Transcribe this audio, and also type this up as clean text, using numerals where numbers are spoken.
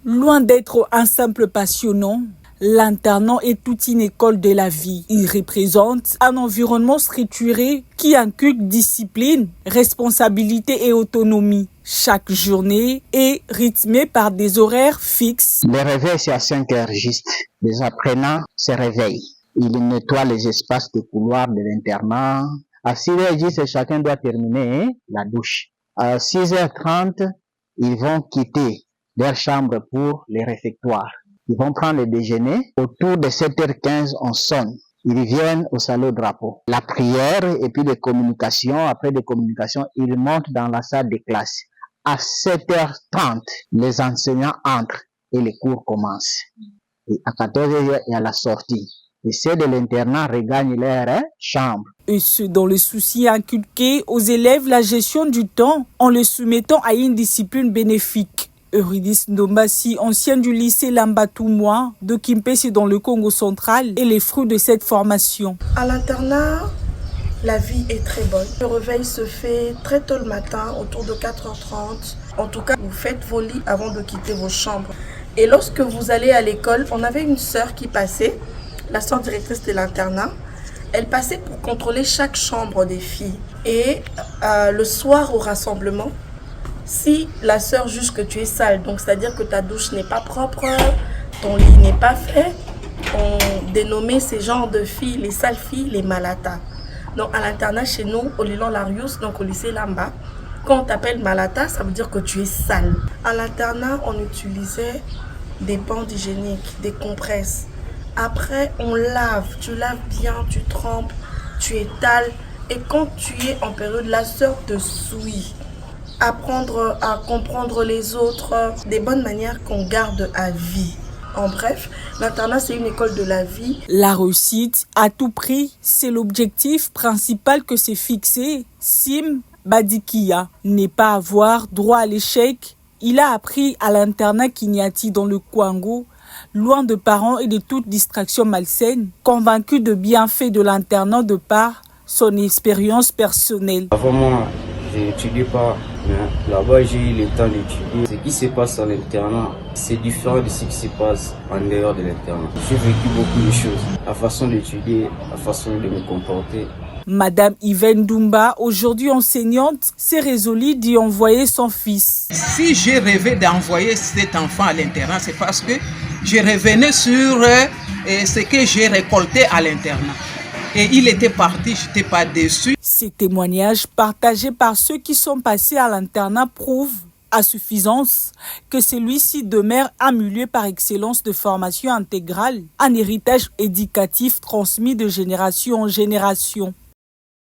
Loin d'être un simple passionnant, l'internat est toute une école de la vie. Il représente un environnement structuré qui inculque discipline, responsabilité et autonomie. Chaque journée est rythmée par des horaires fixes. Le réveil, c'est à 5 heures juste. Les apprenants se réveillent. Ils nettoient les espaces de couloir de l'internat. À 6 heures juste, chacun doit terminer la douche. À 6h30, ils vont quitter leur chambre pour les réfectoires. Ils vont prendre le déjeuner. Autour de 7h15, on sonne. Ils viennent au salon drapeau. La prière et puis les communications. Après les communications, ils montent dans la salle de classe. À 7h30, les enseignants entrent et les cours commencent. Et à 14h, il y a la sortie. Et ceux de l'internat regagnent leur chambre. Et ce, dans le souci inculqué aux élèves la gestion du temps en les soumettant à une discipline bénéfique. Eurydice Ndombasi, ancienne du lycée Lambatoumois de Kimpesi dans le Congo central, est les fruits de cette formation. À l'internat, la vie est très bonne. Le réveil se fait très tôt le matin, autour de 4h30. En tout cas, vous faites vos lits avant de quitter vos chambres. Et lorsque vous allez à l'école, on avait une sœur qui passait, la sœur directrice de l'internat. Elle passait pour contrôler chaque chambre des filles. Et le soir au rassemblement, si la sœur juge que tu es sale, donc c'est-à-dire que ta douche n'est pas propre, ton lit n'est pas fait, on dénommait ces genres de filles, les sales filles, les malatas. Donc à l'internat chez nous, au Lilan Larius, donc au lycée Lamba, quand on t'appelle malata, ça veut dire que tu es sale. À l'internat, on utilisait des bandes hygiéniques, des compresses. Après, on lave, tu laves bien, tu trempes, tu étales. Et quand tu es en période, la sœur te souille. Apprendre à comprendre les autres, des bonnes manières qu'on garde à vie. En bref, l'internat, c'est une école de la vie. La réussite, à tout prix, c'est l'objectif principal que s'est fixé Sim Badikia. N'est pas avoir droit à l'échec. Il a appris à l'internat Kinyati dans le Kwango, loin de parents et de toute distraction malsaine, convaincu de bienfaits de l'internat de par son expérience personnelle. Avant moi, je n'étudiais pas, mais là-bas j'ai eu le temps d'étudier. Ce qui se passe à l'internat, c'est différent de ce qui se passe en dehors de l'internat. J'ai vécu beaucoup de choses, la façon d'étudier, la façon de me comporter. Madame Yvonne Dumba, aujourd'hui enseignante, s'est résolue d'y envoyer son fils. Si j'ai rêvé d'envoyer cet enfant à l'internat, c'est parce que je revenais sur ce que j'ai récolté à l'internat. Et il était parti, je n'étais pas déçu. Ces témoignages partagés par ceux qui sont passés à l'internat prouvent à suffisance que celui-ci demeure un milieu par excellence de formation intégrale, un héritage éducatif transmis de génération en génération.